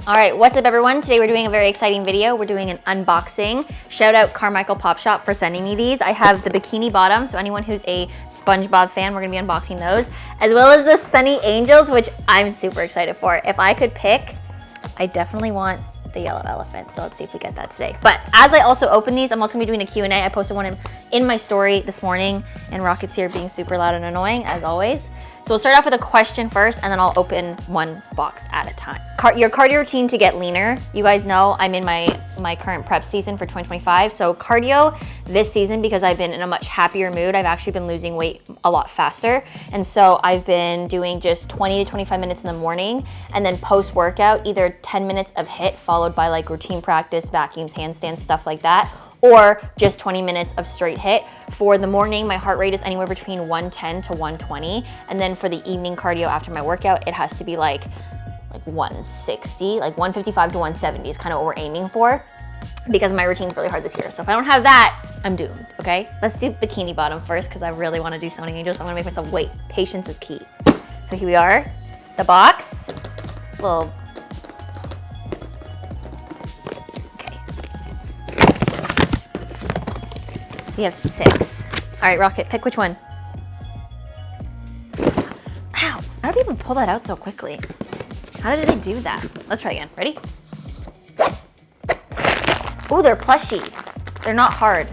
All right, what's up everyone? Today we're doing a very exciting video. We're doing an unboxing. Shout out Carmichael Pop Shop for sending me these. I have the bikini bottom, so anyone who's a SpongeBob fan, we're gonna be unboxing those, as well as the Sonny Angels, which I'm super excited for. If I could pick, I definitely want the yellow elephant, so let's see if we get that today. But as I also open these, I'm also gonna be doing a Q&A. I posted one in my story this morning, and Rocket's here being super loud and annoying, as always. So we'll start off with a question first, and then I'll open one box at a time. Your cardio routine to get leaner. You guys know I'm in my current prep season for 2025. So cardio this season, because I've been in a much happier mood, I've actually been losing weight a lot faster. And so I've been doing just 20 to 25 minutes in the morning, and then post-workout, either 10 minutes of HIIT followed by like routine practice, vacuums, handstands, stuff like that, or just 20 minutes of straight HIIT. For the morning, my heart rate is anywhere between 110 to 120. And then for the evening cardio after my workout, it has to be like 160, like 155 to 170 is kind of what we're aiming for, because my routine's really hard this year. So if I don't have that, I'm doomed, okay? Let's do bikini bottom first, because I really want to do Sonny Angels. I'm gonna make myself wait. Patience is key. So here we are, the box. Little we have 6. All right, Rocket, pick which one. Ow, how do people pull that out so quickly? How did they do that? Let's try again, ready? Oh, they're plushy. They're not hard.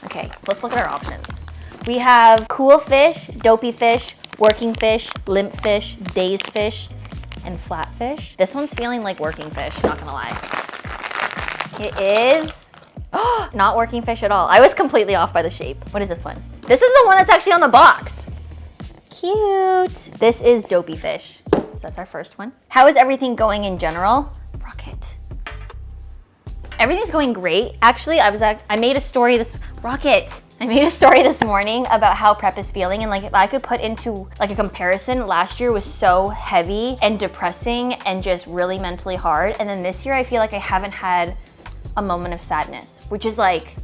Okay, let's look at our options. We have cool fish, dopey fish, working fish, limp fish, dazed fish, and flat fish. This one's feeling like working fish, not gonna lie. It is not working fish at all. I was completely off by the shape. What is this one? This is the one that's actually on the box. Cute. This is dopey fish. So that's our first one. How is everything going in general? Rocket. Everything's going great. Actually, I made a story this morning about how prep is feeling, and like if I could put into like a comparison, last year was so heavy and depressing and just really mentally hard. And then this year I feel like I haven't had a moment of sadness, which is like,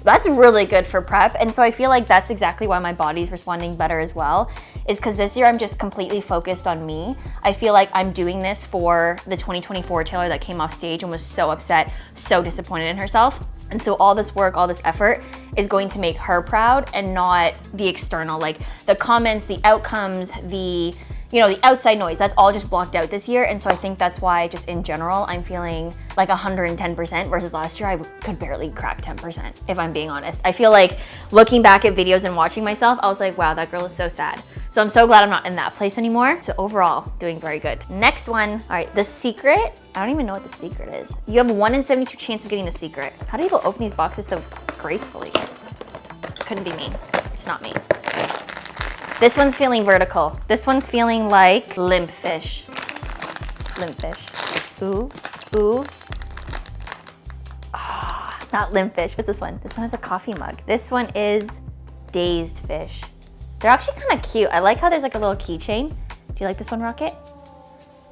that's really good for prep. And so I feel like that's exactly why my body's responding better as well, is because this year I'm just completely focused on me. I feel like I'm doing this for the 2024 Taylor that came off stage and was so upset, so disappointed in herself. And so all this work, all this effort is going to make her proud and not the external, like the comments, the outcomes, the outside noise. That's all just blocked out this year. And so I think that's why just in general, I'm feeling like 110% versus last year, I could barely crack 10%, if I'm being honest. I feel like looking back at videos and watching myself, I was like, wow, that girl is so sad. So I'm so glad I'm not in that place anymore. So overall, doing very good. Next one, all right, the secret. I don't even know what the secret is. You have a 1 in 72 chance of getting the secret. How do people open these boxes so gracefully? Couldn't be me, it's not me. This one's feeling vertical. This one's feeling like limp fish. Limp fish. Ooh, ooh. Ah, not limp fish. What's this one? This one has a coffee mug. This one is dazed fish. They're actually kind of cute. I like how there's like a little keychain. Do you like this one, Rocket?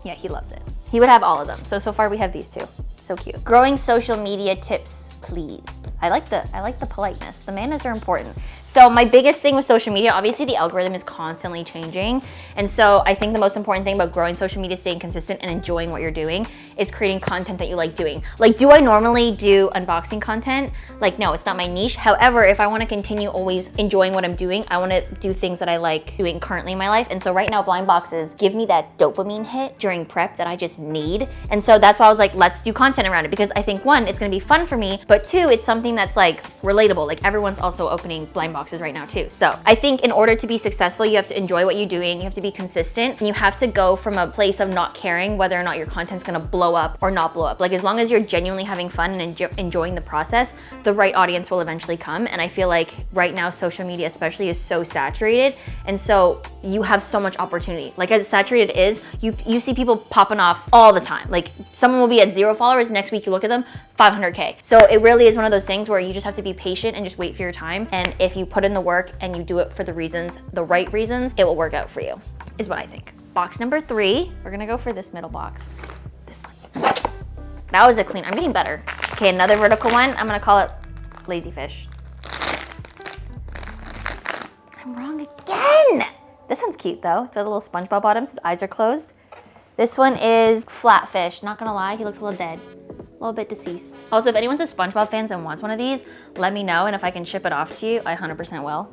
Yeah, he loves it. He would have all of them. So far we have these two. So cute. Growing social media tips, please. I like the politeness. The manners are important. So my biggest thing with social media, obviously the algorithm is constantly changing. And so I think the most important thing about growing social media, staying consistent and enjoying what you're doing, is creating content that you like doing. Like, do I normally do unboxing content? Like, no, it's not my niche. However, if I want to continue always enjoying what I'm doing, I want to do things that I like doing currently in my life. And so right now, blind boxes give me that dopamine hit during prep that I just need. And so that's why I was like, let's do content around it, because I think 1, it's going to be fun for me, but 2, it's something that's like relatable. Like everyone's also opening blind boxes right now too. So I think in order to be successful, you have to enjoy what you're doing. You have to be consistent, and you have to go from a place of not caring whether or not your content's gonna blow up or not blow up. Like as long as you're genuinely having fun and enjoying the process, the right audience will eventually come. And I feel like right now, social media especially is so saturated. And so you have so much opportunity. Like as saturated it is, you see people popping off all the time. Like someone will be at 0 followers, next week you look at them, 500K. So it really is one of those things where you just have to be patient and just wait for your time. And if you put in the work and you do it for the right reasons, it will work out for you, is what I think. Box number 3, we're gonna go for this middle box. This one. That was a clean, I'm getting better. Okay, another vertical one. I'm gonna call it lazy fish. I'm wrong again. This one's cute though. It's got a little SpongeBob bottoms, his eyes are closed. This one is flatfish. Not gonna lie, he looks a little dead. A little bit deceased. Also, if anyone's a SpongeBob fan and wants one of these, let me know, and if I can ship it off to you, I 100% will.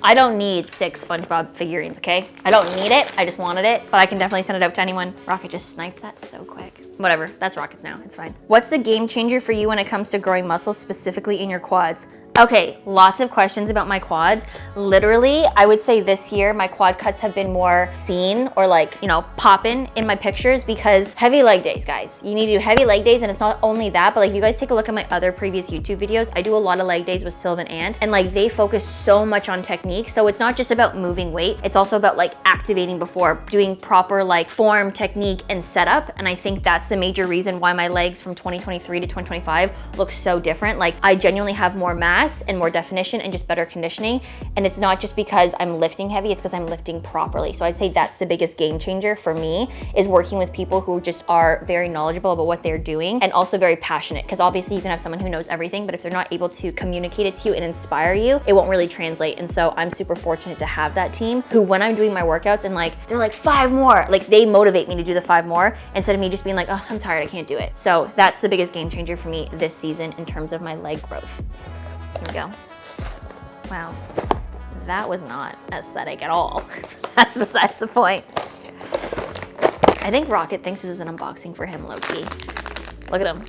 I don't need 6 SpongeBob figurines, okay? I don't need it, I just wanted it, but I can definitely send it out to anyone. Rocket just sniped that so quick. Whatever, that's Rocket's now, it's fine. What's the game changer for you when it comes to growing muscles, specifically in your quads? Okay, lots of questions about my quads. Literally, I would say this year, my quad cuts have been more seen or like, you know, poppin' in my pictures because heavy leg days, guys. You need to do heavy leg days, and it's not only that, but like you guys take a look at my other previous YouTube videos. I do a lot of leg days with Sylvan Ant, and like they focus so much on technique. So it's not just about moving weight. It's also about like activating before, doing proper like form, technique, and setup. And I think that's the major reason why my legs from 2023 to 2025 look so different. Like I genuinely have more mass and more definition and just better conditioning. And it's not just because I'm lifting heavy, it's because I'm lifting properly. So I'd say that's the biggest game changer for me, is working with people who just are very knowledgeable about what they're doing and also very passionate. Because obviously you can have someone who knows everything, but if they're not able to communicate it to you and inspire you, it won't really translate. And so I'm super fortunate to have that team who, when I'm doing my workouts and like, they're like 5 more, like they motivate me to do the 5 more instead of me just being like, oh, I'm tired, I can't do it. So that's the biggest game changer for me this season in terms of my leg growth. Here we go. Wow, that was not aesthetic at all. That's besides the point. I think Rocket thinks this is an unboxing for him, low-key. Look at him.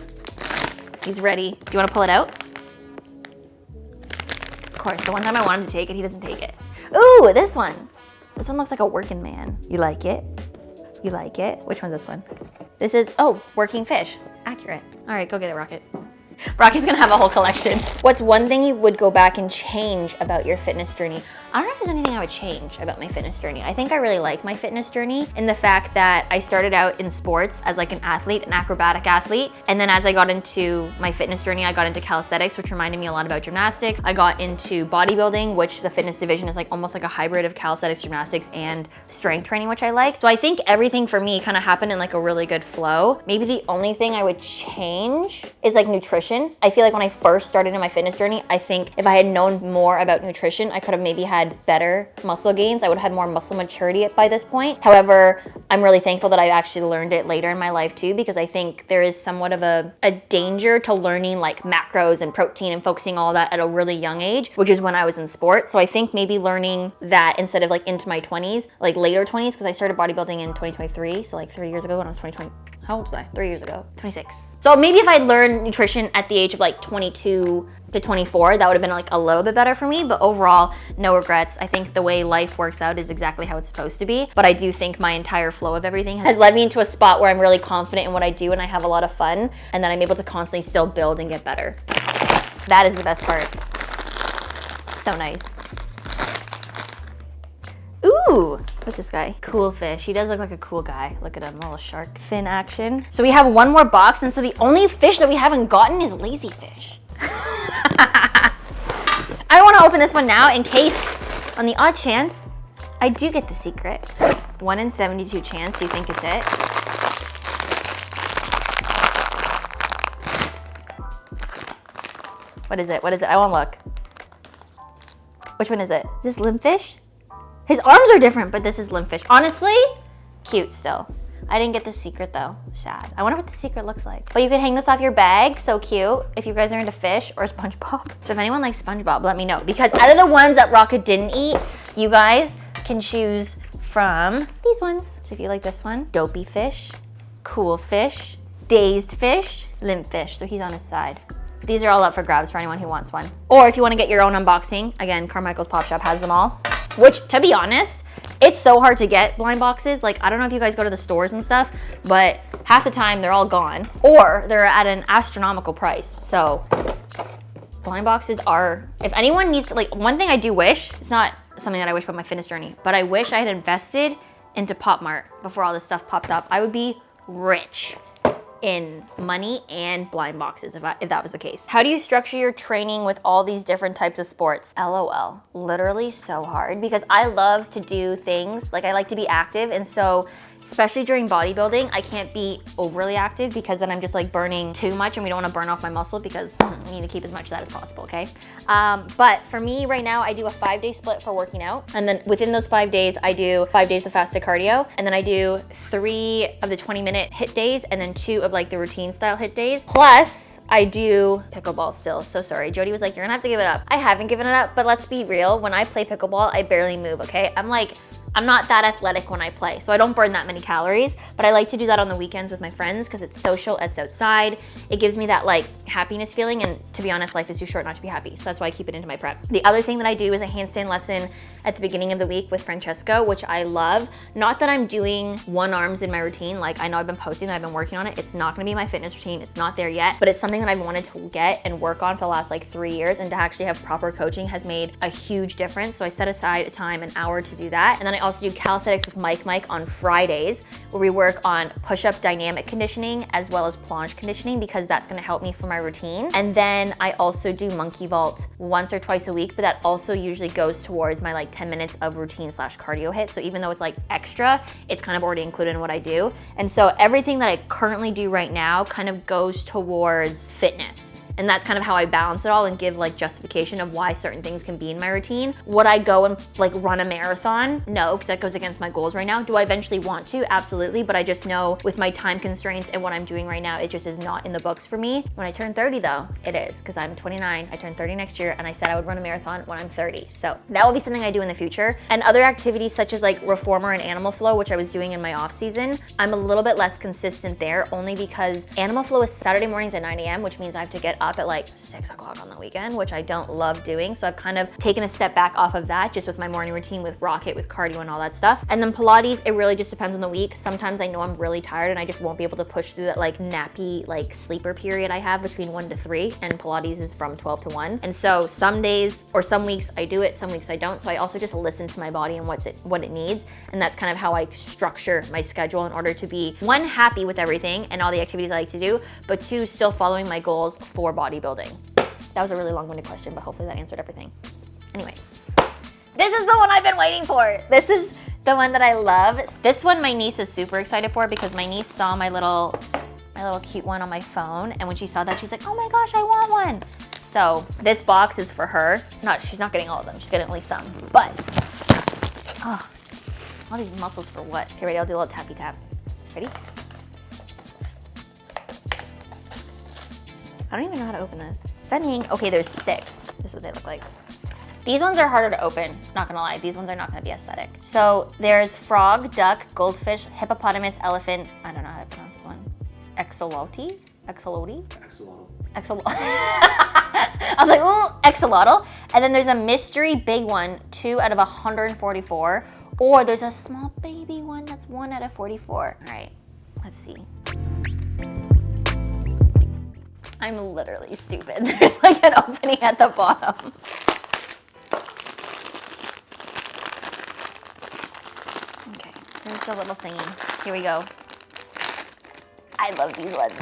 He's ready. Do you want to pull it out? Of course, the one time I want him to take it, he doesn't take it. Ooh, this one. This one looks like a working man. You like it? You like it? Which one's this one? This is, oh, working fish. Accurate. All right, go get it, Rocket. Rocket's gonna have a whole collection. What's one thing you would go back and change about your fitness journey? I don't know if there's anything I would change about my fitness journey. I think I really like my fitness journey in the fact that I started out in sports as like an athlete, an acrobatic athlete. And then as I got into my fitness journey, I got into calisthenics, which reminded me a lot about gymnastics. I got into bodybuilding, which the fitness division is like almost like a hybrid of calisthenics, gymnastics, and strength training, which I like. So I think everything for me kind of happened in like a really good flow. Maybe the only thing I would change is like nutrition. I feel like when I first started in my fitness journey, I think if I had known more about nutrition, I could have maybe had better muscle gains. I would have had more muscle maturity by this point. However, I'm really thankful that I actually learned it later in my life too, because I think there is somewhat of a danger to learning like macros and protein and focusing all that at a really young age, which is when I was in sports. So I think maybe learning that instead of like into my 20s, like later 20s, because I started bodybuilding in 2023, so like 3 years ago when I was 2020. How old was I? 3 years ago, 26. So maybe if I'd learned nutrition at the age of like 22 to 24, that would have been like a little bit better for me. But overall, no regrets. I think the way life works out is exactly how it's supposed to be. But I do think my entire flow of everything has led me into a spot where I'm really confident in what I do and I have a lot of fun, and that I'm able to constantly still build and get better. That is the best part. So nice. Ooh, what's this guy? Cool fish. He does look like a cool guy. Look at him, a little shark fin action. So we have one more box, and so the only fish that we haven't gotten is lazy fish. I want to open this one now in case, on the odd chance, I do get the secret. 1 in 72 chance. Do you think it's it? What is it? What is it? I want to look. Which one is it? Is this limpfish? His arms are different, but this is limpfish. Honestly, cute still. I didn't get the secret though, sad. I wonder what the secret looks like. But you can hang this off your bag, so cute, if you guys are into fish or SpongeBob. So if anyone likes SpongeBob, let me know. Because out of the ones that Rocket didn't eat, you guys can choose from these ones. So if you like this one, dopey fish, cool fish, dazed fish, limp fish. So he's on his side. These are all up for grabs for anyone who wants one. Or if you want to get your own unboxing, again, Carmichael's Pop Shop has them all. Which, to be honest, it's so hard to get blind boxes. Like, I don't know if you guys go to the stores and stuff, but half the time they're all gone or they're at an astronomical price. So blind boxes are, if anyone needs to, like, one thing I do wish, it's not something that I wish about my fitness journey, but I wish I had invested into Pop Mart before all this stuff popped up. I would be rich in money and blind boxes if that was the case. How do you structure your training with all these different types of sports? LOL, literally so hard, because I love to do things, like I like to be active, and so especially during bodybuilding, I can't be overly active because then I'm just like burning too much, and we don't want to burn off my muscle because we need to keep as much of that as possible, okay? But for me right now, I do a 5-day split for working out. And then within those 5 days, I do 5 days of fasted cardio. And then I do 3 of the 20-minute HIIT days and then 2 of like the routine style HIIT days. Plus I do pickleball still. So sorry. Jody was like, you're gonna have to give it up. I haven't given it up, but let's be real. When I play pickleball, I barely move, okay? I'm not that athletic when I play, so I don't burn that many calories, but I like to do that on the weekends with my friends because it's social, it's outside. It gives me that like happiness feeling, and to be honest, life is too short not to be happy, so that's why I keep it into my prep. The other thing that I do is a handstand lesson at the beginning of the week with Francesco, which I love. Not that I'm doing one arms in my routine, like I know I've been posting that I've been working on it. It's not gonna be my fitness routine, it's not there yet, but it's something that I've wanted to get and work on for the last like 3 years, and to actually have proper coaching has made a huge difference. So I set aside a time, an hour to do that. And then I also do calisthenics with Mike on Fridays, where we work on push-up dynamic conditioning as well as planche conditioning, because that's gonna help me for my routine. And then I also do monkey vault once or twice a week, but that also usually goes towards my like 10 minutes of routine / cardio hit. So even though it's like extra, it's kind of already included in what I do. And so everything that I currently do right now kind of goes towards fitness. And that's kind of how I balance it all and give like justification of why certain things can be in my routine. Would I go and like run a marathon? No, because that goes against my goals right now. Do I eventually want to? Absolutely. But I just know with my time constraints and what I'm doing right now, it just is not in the books for me. When I turn 30 though, it is, because I'm 29, I turn 30 next year, and I said I would run a marathon when I'm 30. So that will be something I do in the future. And other activities such as like reformer and animal flow, which I was doing in my off season, I'm a little bit less consistent there, only because animal flow is Saturday mornings at 9 a.m., which means I have to get up at like 6 o'clock on the weekend, which I don't love doing. So I've kind of taken a step back off of that, just with my morning routine with rocket, with cardio and all that stuff. And then Pilates, it really just depends on the week. Sometimes I know I'm really tired and I just won't be able to push through that like nappy, like sleeper period I have between 1 to 3, and Pilates is from 12 to 1. And so some days or some weeks I do it, some weeks I don't. So I also just listen to my body and what it needs. And that's kind of how I structure my schedule in order to be, 1, happy with everything and all the activities I like to do, but 2, still following my goals for bodybuilding. That was a really long-winded question, but hopefully that answered everything. Anyways, this is the one I've been waiting for. This is the one that I love. This one my niece is super excited for, because my niece saw my little cute one on my phone, and when she saw that, she's like, oh my gosh, I want one. So this box is for her. She's not getting all of them, she's getting at least some, but, oh, all these muscles for what? Okay, ready, I'll do a little tappy tap. Ready? I don't even know how to open this. Stunning. Okay, there's 6. This is what they look like. These ones are harder to open, not gonna lie. These ones are not gonna be aesthetic. So there's frog, duck, goldfish, hippopotamus, elephant. I don't know how to pronounce this one. Axolotl? Axolotl? Axolotl. I was like, ooh, axolotl. And then there's a mystery big one, 2 out of 144. Or there's a small baby one that's 1 out of 44. All right, let's see. I'm literally stupid. There's like an opening at the bottom. Okay, here's the little thingy. Here we go. I love these ones.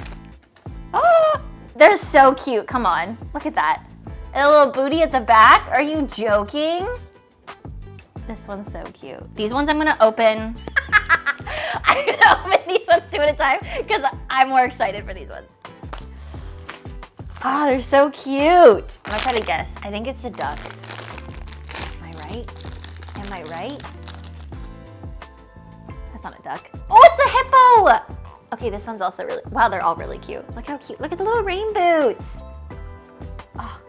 Oh, they're so cute. Come on, look at that. And a little booty at the back. Are you joking? This one's so cute. These ones I'm gonna open. I'm gonna open these ones 2 at a time because I'm more excited for these ones. Oh, they're so cute. I'm gonna try to guess. I think it's the duck. Am I right? Am I right? That's not a duck. Oh, it's the hippo! Okay, this one's also really, wow, they're all really cute. Look how cute. Look at the little rain boots. Oh.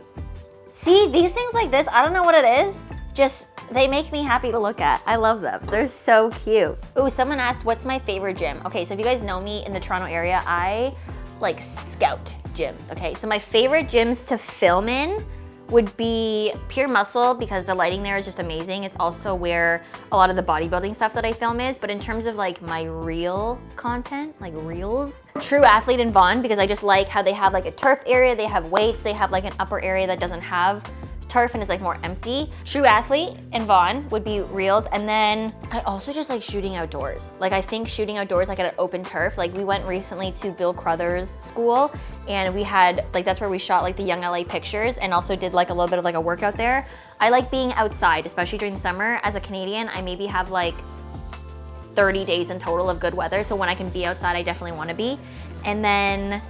See, these things like this, I don't know what it is. Just, they make me happy to look at. I love them. They're so cute. Ooh, someone asked, what's my favorite gym? Okay, so if you guys know me in the Toronto area, I like scout gyms, okay? So my favorite gyms to film in would be Pure Muscle, because the lighting there is just amazing. It's also where a lot of the bodybuilding stuff that I film is. But in terms of like my real content, like reels, True Athlete in Vaughan, because I just like how they have like a turf area, they have weights, they have like an upper area that doesn't have turf and is like more empty. True Athlete in Vaughan would be reels. And then I also just like shooting outdoors. Like I think shooting outdoors, like at an open turf, like we went recently to Bill Crothers' school, and we had like, that's where we shot like the Young LA pictures, and also did like a little bit of like a workout there. I like being outside, especially during the summer. As a Canadian, I maybe have like 30 days in total of good weather. So when I can be outside, I definitely want to be. And then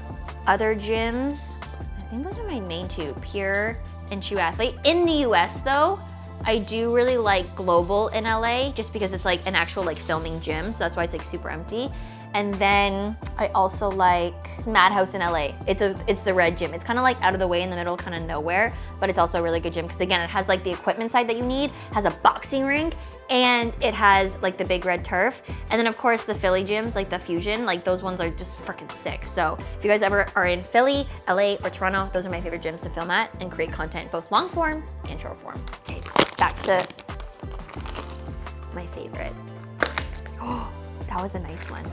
other gyms, I think those are my main two, Pure and YOUNGLA Athlete. In the US though, I do really like Global in LA just because it's like an actual like filming gym. So that's why it's like super empty. And then I also like Madhouse in LA. It's the red gym. It's kind of like out of the way in the middle, kind of nowhere, but it's also a really good gym because again, it has like the equipment side that you need, has a boxing ring, and it has like the big red turf. And then of course the Philly gyms, like the Fusion, like those ones are just freaking sick. So if you guys ever are in Philly, LA, or Toronto, those are my favorite gyms to film at and create content, both long form and short form. Okay, back to my favorite. Oh, that was a nice one.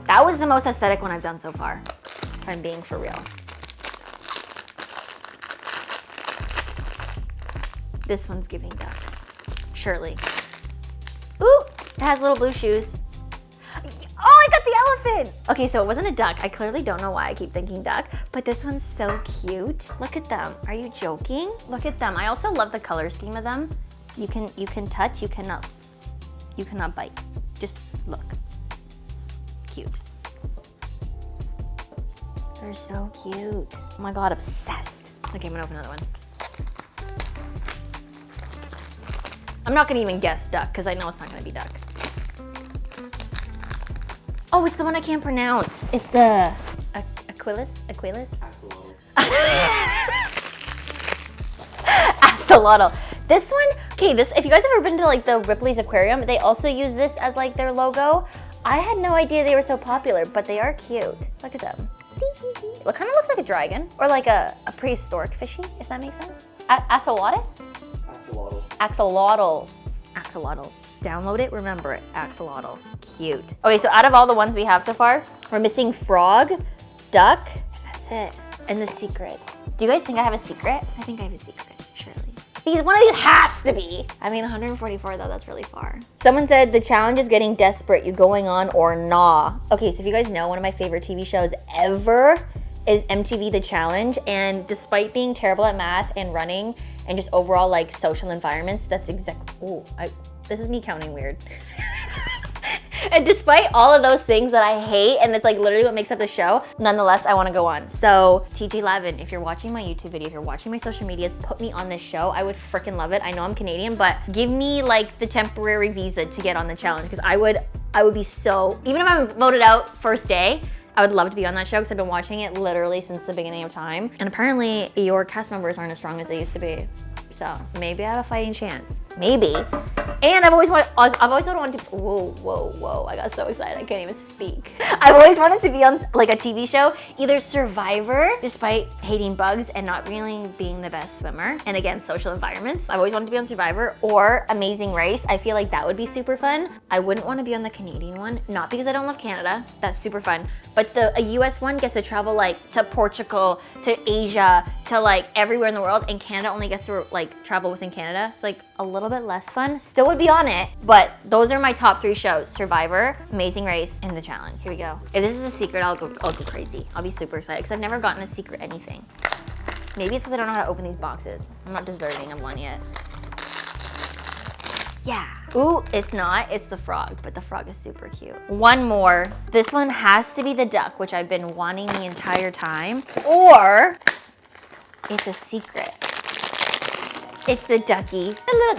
That was the most aesthetic one I've done so far, if I'm being for real. This one's giving duck, surely. Ooh, it has little blue shoes. Oh, I got the elephant. Okay, so it wasn't a duck. I clearly don't know why I keep thinking duck, but this one's so cute. Look at them. Are you joking? Look at them. I also love the color scheme of them. You can touch, you cannot bite. Just look. Cute. They're so cute. Oh my God, obsessed. Okay, I'm gonna open another one. I'm not gonna even guess duck because I know it's not gonna be duck. Oh, it's the one I can't pronounce. It's the Aquilus? Axolotl. This one, okay, if you guys have ever been to like the Ripley's Aquarium, they also use this as like their logo. I had no idea they were so popular, but they are cute. Look at them. It kind of looks like a dragon, or like a prehistoric fishy, if that makes sense. Axolotl. Axolotl. Download it, remember it. Axolotl. Cute. Okay, so out of all the ones we have so far, we're missing frog, duck, and that's it. And the secrets. Do you guys think I have a secret? I think I have a secret, surely. One of these has to be. I mean, 144 though, that's really far. Someone said the challenge is getting desperate. You going on or nah? Okay, so if you guys know, one of my favorite TV shows ever is MTV The Challenge. And despite being terrible at math and running and just overall like social environments, that's this is me counting weird. And despite all of those things that I hate, and it's like literally what makes up the show, nonetheless, I want to go on. So TJ Lavin, if you're watching my YouTube video, if you're watching my social medias, put me on this show. I would freaking love it. I know I'm Canadian, but give me like the temporary visa to get on the challenge because I would be so, even if I'm voted out first day, I would love to be on that show because I've been watching it literally since the beginning of time. And apparently your cast members aren't as strong as they used to be. So maybe I have a fighting chance. Maybe. And I've always wanted to, whoa, I got so excited I can't even speak. I've always wanted to be on like a TV show, either Survivor, despite hating bugs and not really being the best swimmer, and again, social environments. I've always wanted to be on Survivor or Amazing Race. I feel like that would be super fun. I wouldn't want to be on the Canadian one, not because I don't love Canada, that's super fun, but a US one gets to travel like to Portugal, to Asia, to like everywhere in the world, and Canada only gets to like travel within Canada. So like a little bit less fun. Still would be on it, but those are my top 3 shows: Survivor, Amazing Race, and The Challenge. Here we go. If this is a secret, I'll go crazy. I'll be super excited because I've never gotten a secret anything. Maybe it's because I don't know how to open these boxes. I'm not deserving of one yet. Yeah. Ooh, it's not. It's the frog, but the frog is super cute. One more. This one has to be the duck, which I've been wanting the entire time, or it's a secret. It's the ducky.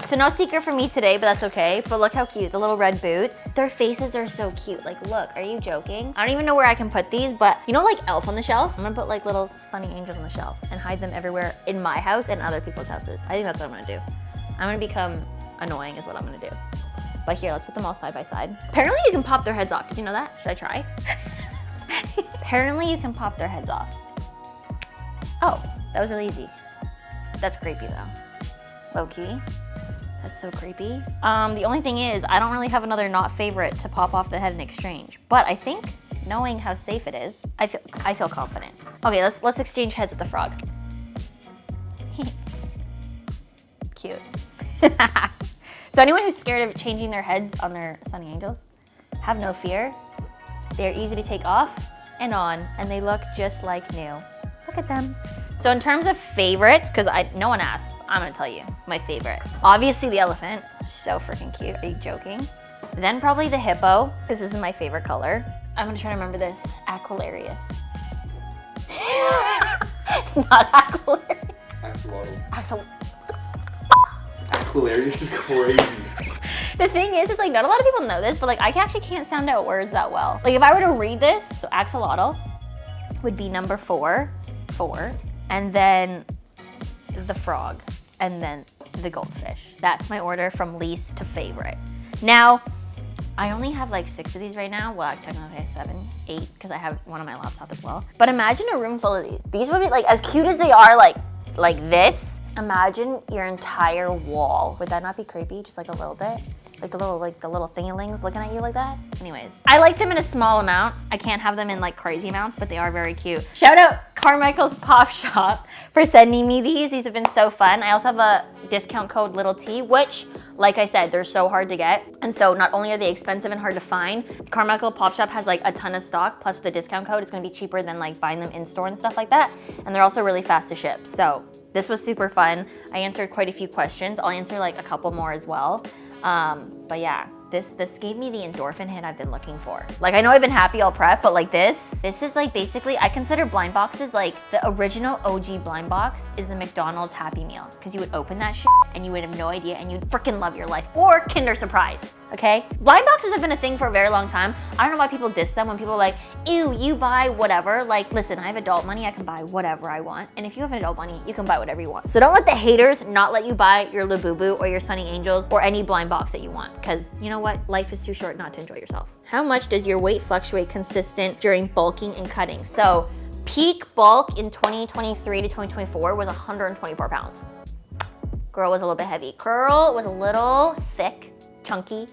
So no secret for me today, but that's okay. But look how cute, the little red boots. Their faces are so cute. Like, look, are you joking? I don't even know where I can put these, but you know like Elf on the Shelf? I'm gonna put like little Sonny angels on the shelf and hide them everywhere in my house and other people's houses. I think that's what I'm gonna do. I'm gonna become annoying is what I'm gonna do. But here, let's put them all side by side. Apparently you can pop their heads off. Did you know that? Should I try? Apparently you can pop their heads off. Oh, that was really easy. That's creepy though. Low-key. That's so creepy. The only thing is, I don't really have another not favorite to pop off the head in exchange. But I think, knowing how safe it is, I feel confident. Okay, let's exchange heads with the frog. Cute. So anyone who's scared of changing their heads on their Sonny Angels, have no fear. They're easy to take off and on, and they look just like new. Look at them. So in terms of favorites, because no one asked, I'm gonna tell you my favorite. Obviously the elephant, so freaking cute. Are you joking? Then probably the hippo, because this is my favorite color. I'm gonna try to remember this. Aquilarius. Not Aquilarius. Axolotl. Aquilarius is crazy. The thing is like not a lot of people know this, but like I actually can't sound out words that well. Like if I were to read this, so axolotl would be number 4, and then the frog, and then the goldfish. That's my order from least to favorite. Now, I only have like 6 of these right now. Well, technically I have 7, 8, because I have one on my laptop as well. But imagine a room full of these. These would be like, as cute as they are, like this. Imagine your entire wall. Would that not be creepy? Just like a little bit? Like the little thingy-lings looking at you like that? Anyways, I like them in a small amount. I can't have them in like crazy amounts, but they are very cute. Shout out Carmichael's Pop Shop for sending me these. These have been so fun. I also have a discount code LITTLET, which, like I said, they're so hard to get. And so not only are they expensive and hard to find, Carmichael Pop Shop has like a ton of stock, plus with the discount code, it's gonna be cheaper than like buying them in store and stuff like that. And they're also really fast to ship. So this was super fun. I answered quite a few questions. I'll answer like a couple more as well. But yeah, this gave me the endorphin hit I've been looking for. Like I know I've been happy all prep, but like this is like basically, I consider blind boxes like the original OG blind box is the McDonald's Happy Meal. Because you would open that shit and you would have no idea and you'd freaking love your life. Or Kinder Surprise, okay? Blind boxes have been a thing for a very long time. I don't know why people diss them when people are like, ew, you buy whatever. Like, listen, I have adult money, I can buy whatever I want. And if you have adult money, you can buy whatever you want. So don't let the haters not let you buy your Labubu or your Sonny Angels or any blind box that you want. Because you know what? Life is too short not to enjoy yourself. How much does your weight fluctuate consistent during bulking and cutting? So peak bulk in 2023 to 2024 was 124 pounds. Girl was a little bit heavy. Girl was a little thick, chunky.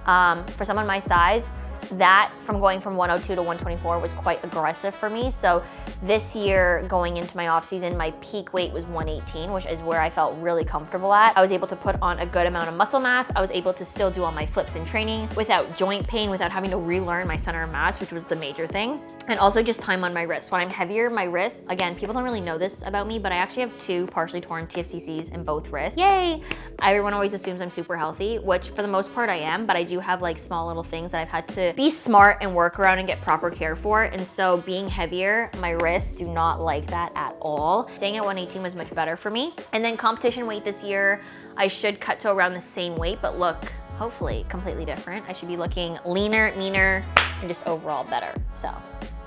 For someone my size, that from going from 102 to 124 was quite aggressive for me. So this year going into my off season, my peak weight was 118, which is where I felt really comfortable at. I was able to put on a good amount of muscle mass. I was able to still do all my flips in training without joint pain, without having to relearn my center of mass, which was the major thing. And also just time on my wrists. When I'm heavier, my wrists, again, people don't really know this about me, but I actually have 2 partially torn TFCCs in both wrists. Yay! Everyone always assumes I'm super healthy, which for the most part I am, but I do have like small little things that I've had to be smart and work around and get proper care for. And so being heavier, my wrists do not like that at all. Staying at 118 was much better for me. And then competition weight this year, I should cut to around the same weight, but look, hopefully completely different. I should be looking leaner, meaner, and just overall better. So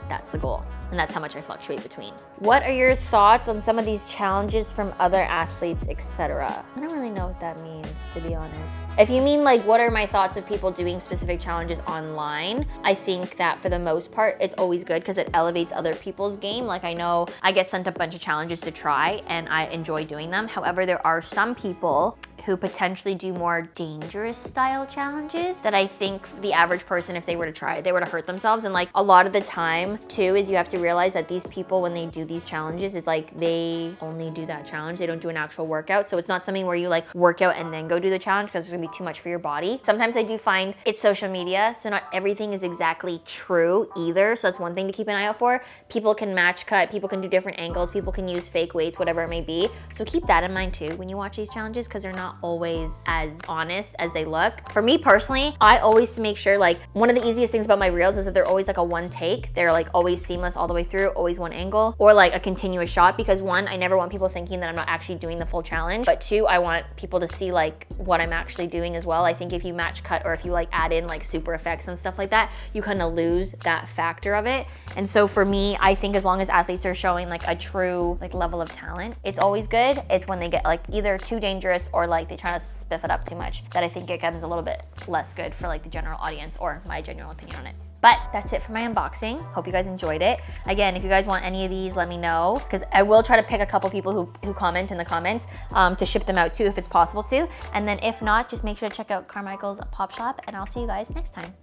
that's the goal. And that's how much I fluctuate between. What are your thoughts on some of these challenges from other athletes, etc.? I don't really know what that means, to be honest. If you mean like, what are my thoughts of people doing specific challenges online? I think that for the most part, it's always good because it elevates other people's game. Like I know I get sent a bunch of challenges to try and I enjoy doing them. However, there are some people who potentially do more dangerous style challenges that I think the average person, if they were to try it, they were to hurt themselves. And like a lot of the time too, is you have to realize that these people, when they do these challenges, it's like they only do that challenge. They don't do an actual workout. So it's not something where you like work out and then go do the challenge because it's gonna be too much for your body. Sometimes I do find it's social media, so not everything is exactly true either. So that's one thing to keep an eye out for. People can match cut, people can do different angles, people can use fake weights, whatever it may be. So keep that in mind too when you watch these challenges because they're not always as honest as they look. For me personally, I always make sure, like, one of the easiest things about my reels is that they're always like a one take. They're like always seamless all the way through, always one angle, or like a continuous shot, because 1, I never want people thinking that I'm not actually doing the full challenge, but 2, I want people to see like what I'm actually doing as well. I think if you match cut or if you like add in like super effects and stuff like that, you kind of lose that factor of it. And so for me, I think as long as athletes are showing like a true like level of talent, it's always good. It's when they get like either too dangerous or like they try to spiff it up too much that I think it becomes a little bit less good for like the general audience, or my general opinion on it. But that's it for my unboxing. Hope you guys enjoyed it. Again, if you guys want any of these, let me know, because I will try to pick a couple people who comment in the comments to ship them out too if it's possible to. And then if not, just make sure to check out Carmichael's Pop Shop, and I'll see you guys next time.